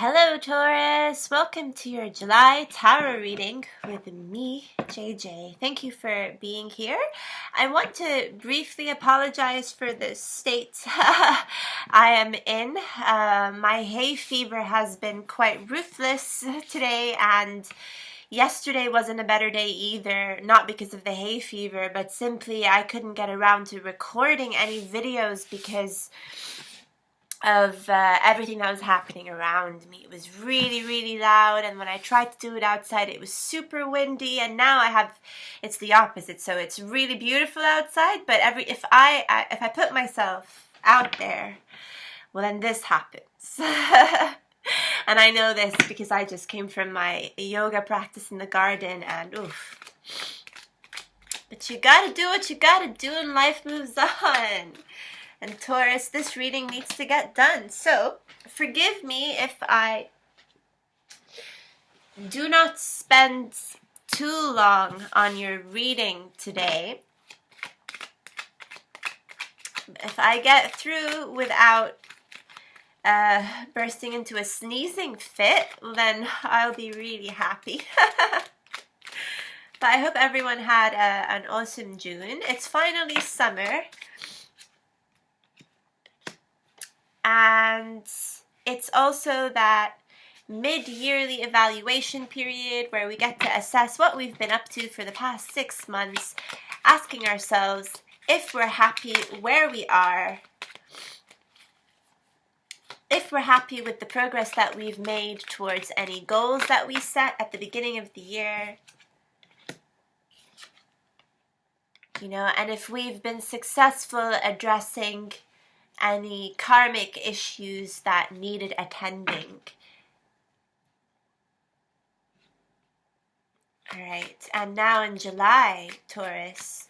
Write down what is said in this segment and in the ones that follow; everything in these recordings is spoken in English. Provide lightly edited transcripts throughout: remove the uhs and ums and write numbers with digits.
Hello Taurus, welcome to your July tarot reading with me, JJ. Thank you for being here. I want to briefly apologize for the state I am in. My hay fever has been quite ruthless today, and yesterday wasn't a better day either, not because of the hay fever, but simply I couldn't get around to recording any videos because of everything that was happening around me. It was really loud, and when I tried to do it outside it was super windy, and now it's the opposite. So it's really beautiful outside, but if I put myself out there, well, then this happens. And I know this because I just came from my yoga practice in the garden, and oof. But you gotta do what you gotta do and life moves on. And Taurus, this reading needs to get done. So, forgive me if I do not spend too long on your reading today. If I get through without bursting into a sneezing fit, then I'll be really happy. But I hope everyone had an awesome June. It's finally summer. And it's also that mid-yearly evaluation period where we get to assess what we've been up to for the past 6 months, asking ourselves if we're happy where we are, if we're happy with the progress that we've made towards any goals that we set at the beginning of the year, and if we've been successful addressing any karmic issues that needed attending. All right, and now in July, Taurus,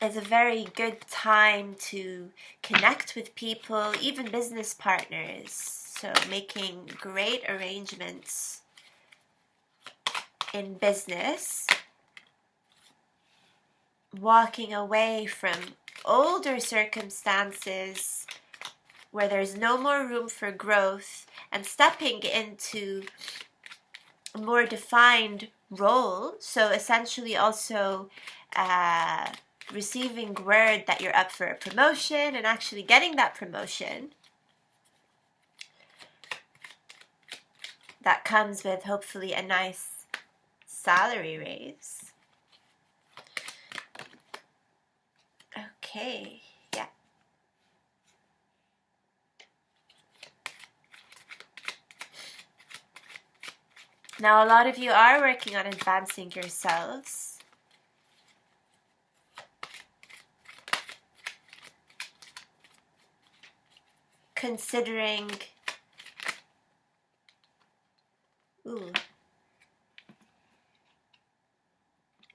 is a very good time to connect with people, even business partners. So making great arrangements in business, walking away from older circumstances where there's no more room for growth and stepping into a more defined role. So essentially also receiving word that you're up for a promotion and actually getting that promotion. That comes with hopefully a nice salary raise. Okay, yeah. Now, a lot of you are working on advancing yourselves. Considering,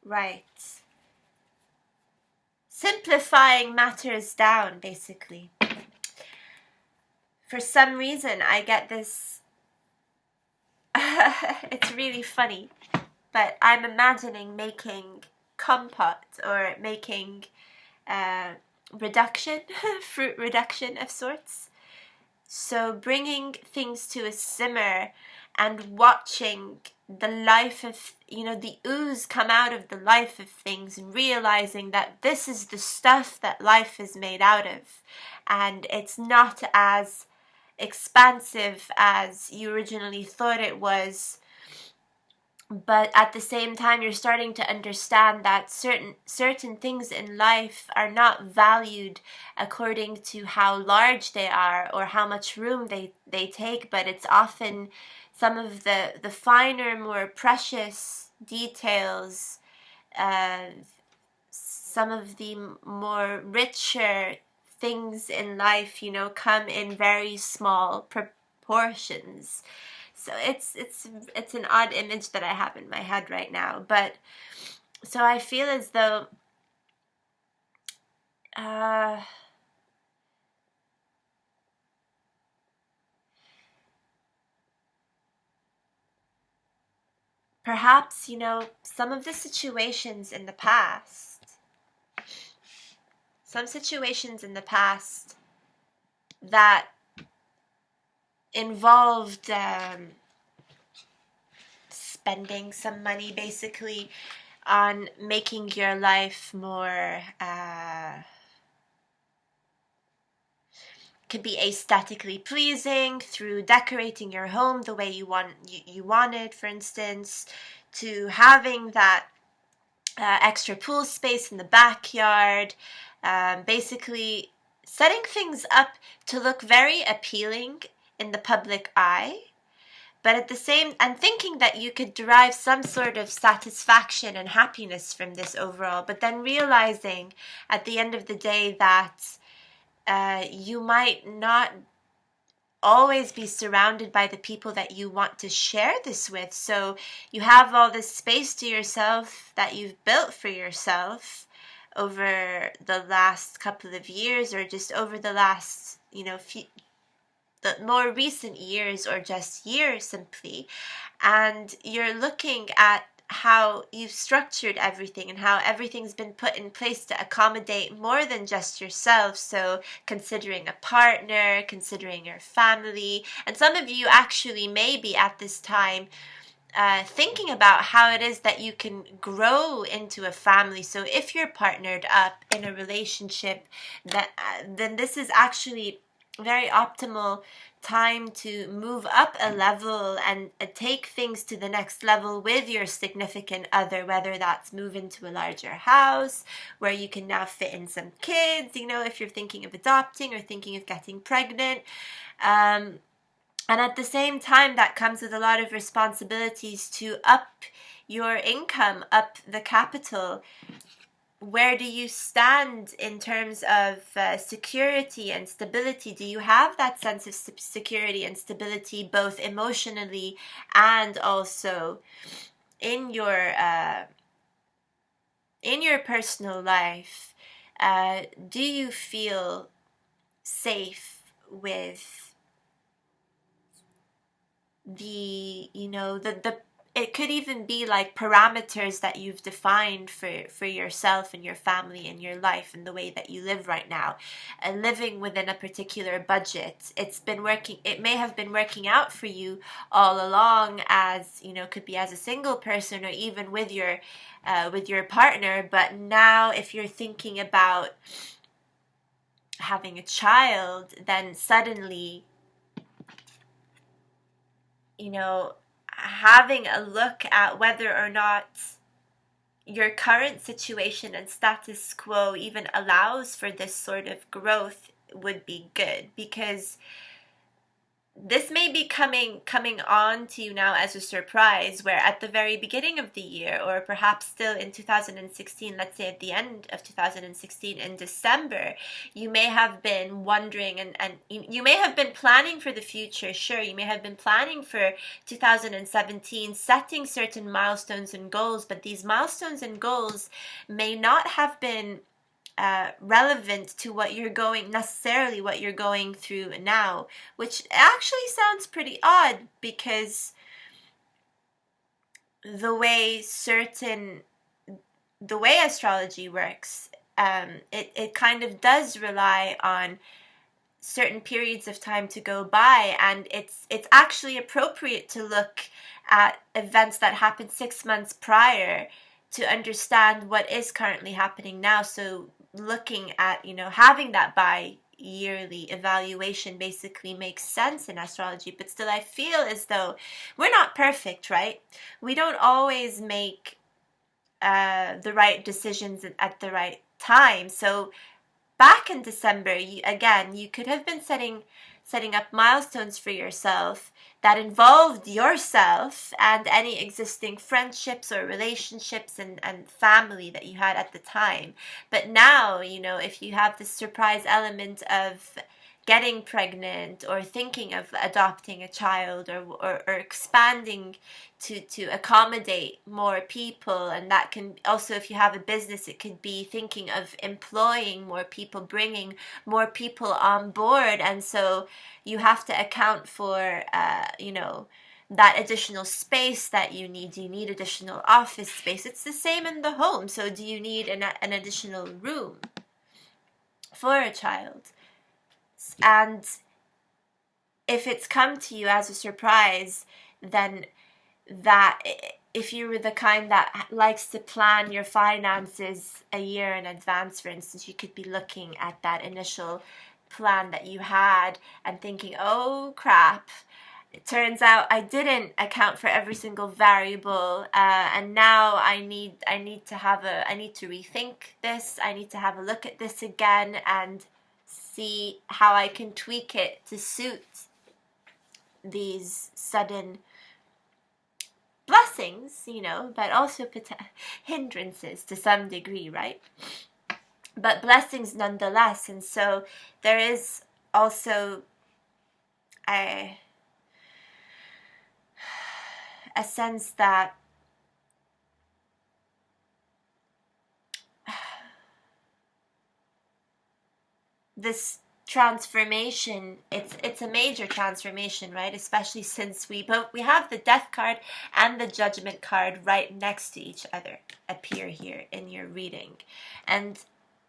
right. Simplifying matters down, basically. For some reason, I get this, it's really funny, but I'm imagining making compote or making fruit reduction of sorts. So bringing things to a simmer and watching the life of, the ooze come out of the life of things, and realizing that this is the stuff that life is made out of, and it's not as expansive as you originally thought it was. But at the same time, you're starting to understand that certain things in life are not valued according to how large they are or how much room they take, but it's often some of the finer, more precious details, some of the more richer things in life, come in very small proportions. So it's an odd image that I have in my head right now, but so I feel as though perhaps, some of the situations in the past, that involved spending some money basically on making your life more could be aesthetically pleasing through decorating your home the way you wanted, for instance, to having that extra pool space in the backyard, basically setting things up to look very appealing in the public eye, but at the same, and thinking that you could derive some sort of satisfaction and happiness from this overall, but then realizing at the end of the day that you might not always be surrounded by the people that you want to share this with. So you have all this space to yourself that you've built for yourself over the last couple of years, or just over the last, the more recent years, or just years simply. And you're looking at how you've structured everything and how everything's been put in place to accommodate more than just yourself. So considering a partner, considering your family, and some of you actually maybe at this time thinking about how it is that you can grow into a family. So if you're partnered up in a relationship, then this is actually very optimal time to move up a level and take things to the next level with your significant other, whether that's move into a larger house where you can now fit in some kids, if you're thinking of adopting or thinking of getting pregnant. And at the same time, that comes with a lot of responsibilities to up your income, up the capital. Where do you stand in terms of security and stability? Do you have that sense of security and stability, both emotionally and also in your personal life? Do you feel safe with the it could even be like parameters that you've defined for yourself and your family and your life and the way that you live right now, and living within a particular budget. It may have been working out for you all along, as could be as a single person or even with your partner, but now if you're thinking about having a child, then suddenly having a look at whether or not your current situation and status quo even allows for this sort of growth would be good, because this may be coming on to you now as a surprise, where at the very beginning of the year, or perhaps still in 2016, let's say at the end of 2016 in December, you may have been wondering and you may have been planning for the future. Sure, you may have been planning for 2017, setting certain milestones and goals, but these milestones and goals may not have been relevant to what you're going through now, which actually sounds pretty odd, because the way astrology works, it kind of does rely on certain periods of time to go by, and it's actually appropriate to look at events that happened 6 months prior to understand what is currently happening now. So looking at having that bi-yearly evaluation basically makes sense in astrology. But still, I feel as though we're not perfect, right? We don't always make the right decisions at the right time. So back in December, you could have been setting up milestones for yourself that involved yourself and any existing friendships or relationships and family that you had at the time. But now, if you have this surprise element of getting pregnant or thinking of adopting a child or expanding to accommodate more people, and that can also, if you have a business, it could be thinking of employing more people, bringing more people on board, and so you have to account for that additional space that you need. Do you need additional office space? It's the same in the home. So do you need an additional room for a child? And if it's come to you as a surprise, then that if you were the kind that likes to plan your finances a year in advance, for instance, you could be looking at that initial plan that you had and thinking, oh crap, it turns out I didn't account for every single variable, and now I need to rethink this. I need to have a look at this again and see how I can tweak it to suit these sudden blessings, but also hindrances to some degree, right? But blessings nonetheless. And so there is also a sense that this transformation, it's a major transformation, right? Especially since we have the death card and the judgment card right next to each other appear here in your reading. And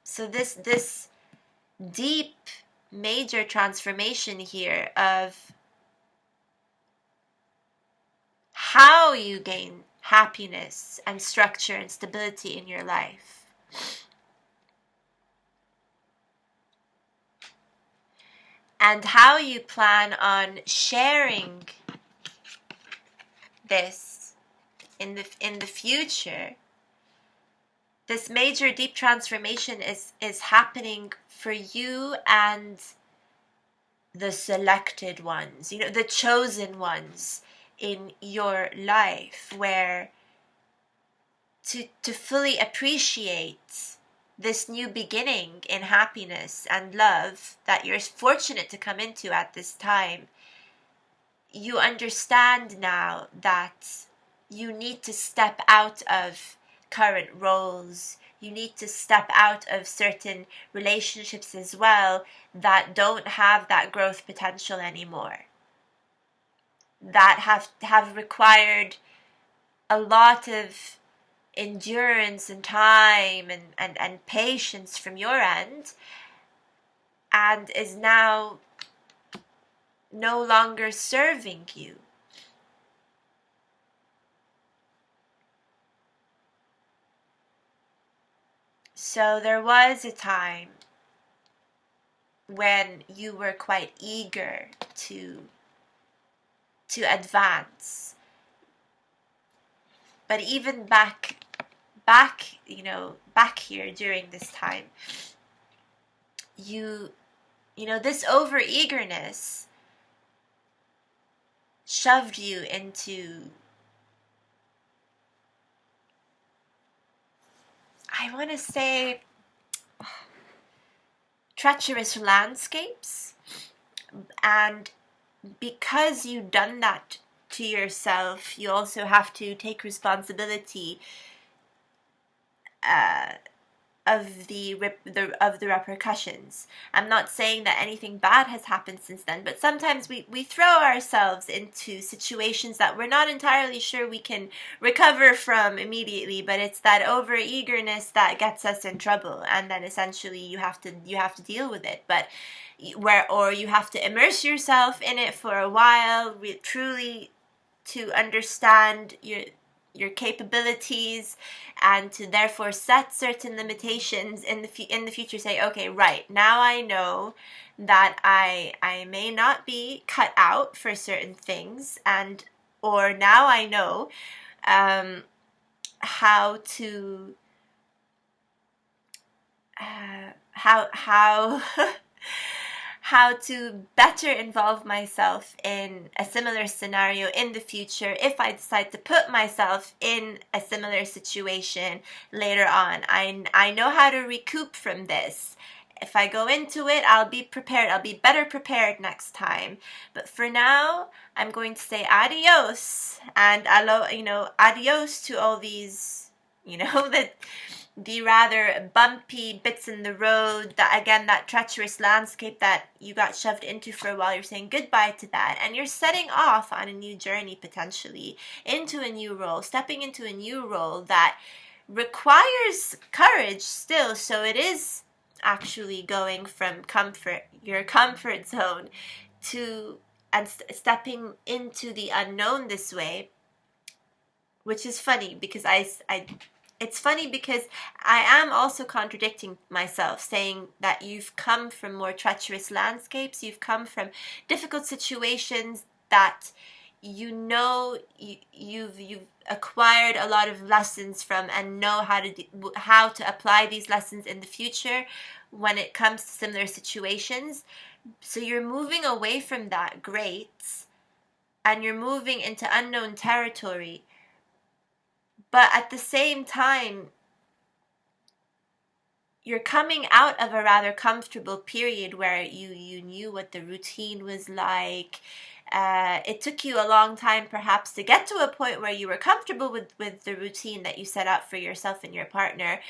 so this deep major transformation here of how you gain happiness and structure and stability in your life. And how you plan on sharing this in the future. This major deep transformation is happening for you and the selected ones, the chosen ones in your life, where to fully appreciate this new beginning in happiness and love that you're fortunate to come into at this time. You understand now that you need to step out of current roles. You need to step out of certain relationships as well that don't have that growth potential anymore, that have required a lot of endurance and time and patience from your end, and is now no longer serving you. So there was a time when you were quite eager to advance, but even back here during this time, this over eagerness shoved you into, I want to say, treacherous landscapes. And because you've done that to yourself, you also have to take responsibility of the repercussions. I'm not saying that anything bad has happened since then, but sometimes we throw ourselves into situations that we're not entirely sure we can recover from immediately, but it's that over eagerness that gets us in trouble, and then essentially you have to deal with it. But or you have to immerse yourself in it for a while, truly to understand your capabilities, and to therefore set certain limitations in the future. Say, okay, right, now I know that I may not be cut out for certain things, or now I know how to how to better involve myself in a similar scenario in the future if I decide to put myself in a similar situation later on. I know how to recoup from this. If I go into it, I'll be prepared. I'll be better prepared next time. But for now, I'm going to say adios, and adios to all these, the rather bumpy bits in the road, that treacherous landscape that you got shoved into for a while. You're saying goodbye to that, and you're setting off on a new journey, potentially into a new role, stepping into a new role that requires courage still. So it is actually going from your comfort zone, to stepping into the unknown this way, which is funny because it's funny because I am also contradicting myself, saying that you've come from more treacherous landscapes, you've come from difficult situations that you've acquired a lot of lessons from, and know how to apply these lessons in the future when it comes to similar situations. So you're moving away from that, great, and you're moving into unknown territory. But at the same time, you're coming out of a rather comfortable period where you knew what the routine was like. It took you a long time perhaps to get to a point where you were comfortable with the routine that you set out for yourself and your partner.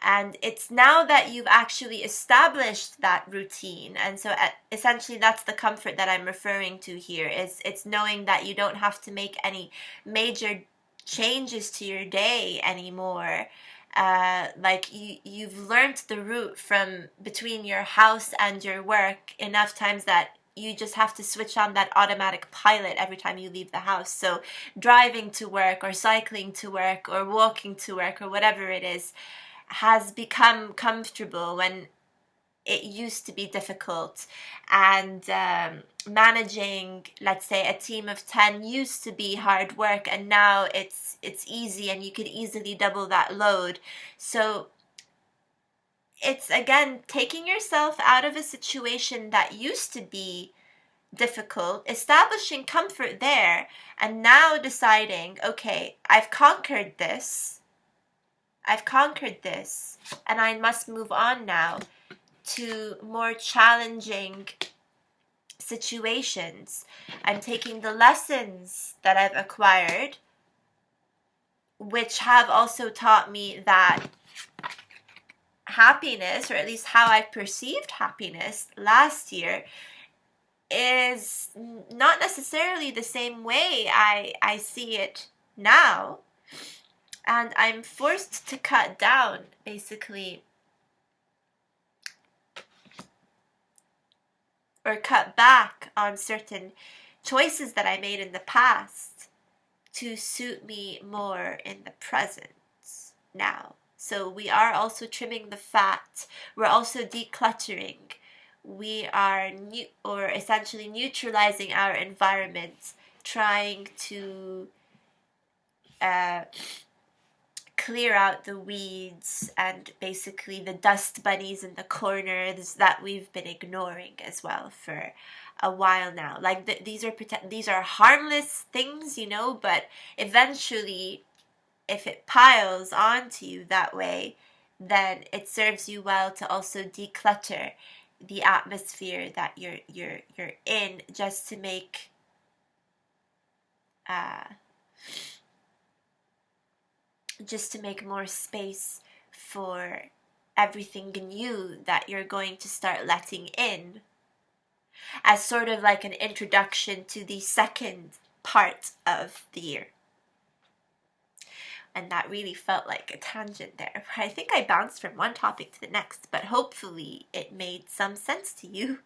And it's now that you've actually established that routine. And so essentially that's the comfort that I'm referring to here. It's knowing that you don't have to make any major changes to your day anymore. Like you've learned the route from between your house and your work enough times that you just have to switch on that automatic pilot every time you leave the house. So driving to work or cycling to work or walking to work or whatever it is has become comfortable when it used to be difficult. And managing, let's say, a team of 10 used to be hard work, and now it's easy and you could easily double that load. So it's, again, taking yourself out of a situation that used to be difficult, establishing comfort there, and now deciding, okay, I've conquered this, and I must move on now to more challenging situations. I'm taking the lessons that I've acquired, which have also taught me that happiness, or at least how I perceived happiness last year, is not necessarily the same way I see it now. And I'm forced to cut down, basically, or cut back on certain choices that I made in the past to suit me more in the present now. So we are also trimming the fat. We're also decluttering. We are essentially neutralizing our environment, trying to clear out the weeds and basically the dust bunnies in the corners that we've been ignoring as well for a while now. Like these are harmless things, but eventually, if it piles onto you that way, then it serves you well to also declutter the atmosphere that you're in, just to make more space for everything new that you're going to start letting in, as sort of like an introduction to the second part of the year. And that really felt like a tangent there. I think I bounced from one topic to the next, but hopefully it made some sense to you,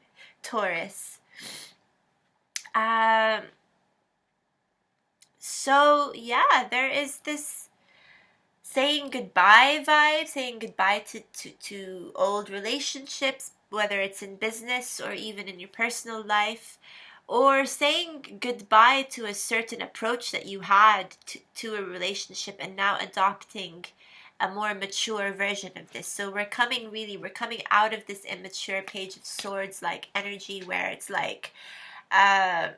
Taurus. So yeah, there is this saying goodbye vibe, saying goodbye to old relationships, whether it's in business or even in your personal life, or saying goodbye to a certain approach that you had to a relationship, and now adopting a more mature version of this. So we're coming out of this immature Page of Swords like energy, where it's like, I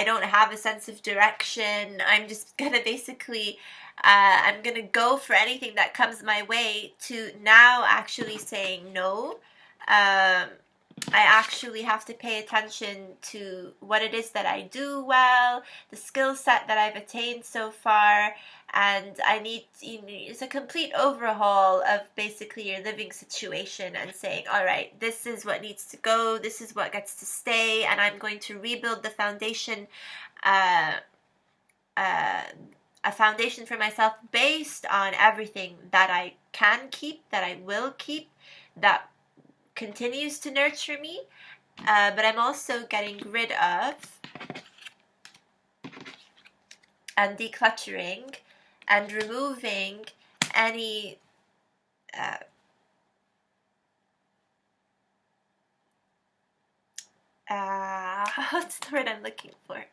don't have a sense of direction. I'm just gonna basically I'm gonna go for anything that comes my way, to now actually saying no. I actually have to pay attention to what it is that I do well, the skill set that I've attained so far, and I need, it's a complete overhaul of basically your living situation, and saying, all right, this is what needs to go, this is what gets to stay, and I'm going to rebuild the foundation, a foundation for myself based on everything that I can keep, that I will keep, that continues to nurture me, but I'm also getting rid of and decluttering and removing any what's the word I'm looking for?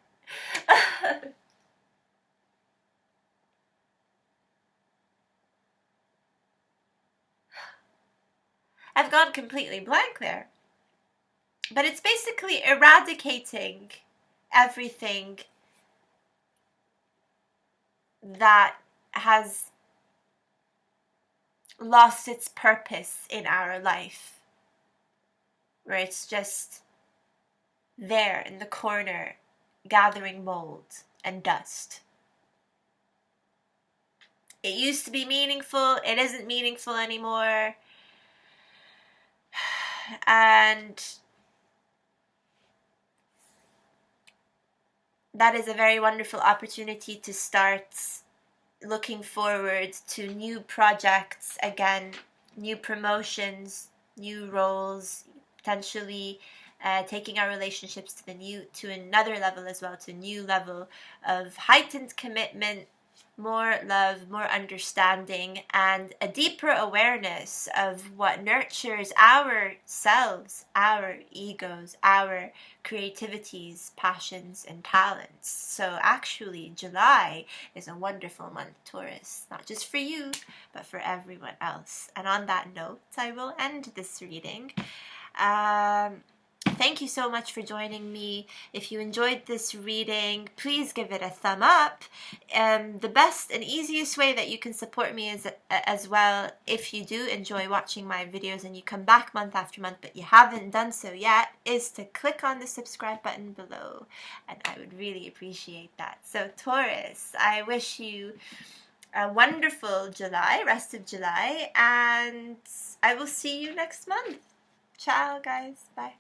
I've gone completely blank there. But it's basically eradicating everything that has lost its purpose in our life, where it's just there in the corner gathering mold and dust. It used to be meaningful, it isn't meaningful anymore, and that is a very wonderful opportunity to start looking forward to new projects again, new promotions, new roles, potentially taking our relationships to another level as well, to a new level of heightened commitment, more love, more understanding, and a deeper awareness of what nurtures ourselves, our egos, our creativities, passions, and talents. So actually, July is a wonderful month, Taurus, not just for you, but for everyone else. And on that note, I will end this reading. Thank you so much for joining me. If you enjoyed this reading, please give it a thumb up. The best and easiest way that you can support me is as well, if you do enjoy watching my videos and you come back month after month but you haven't done so yet, is to click on the subscribe button below, and I would really appreciate that. So Taurus, I wish you a wonderful July, rest of July, and I will see you next month. Ciao guys, bye.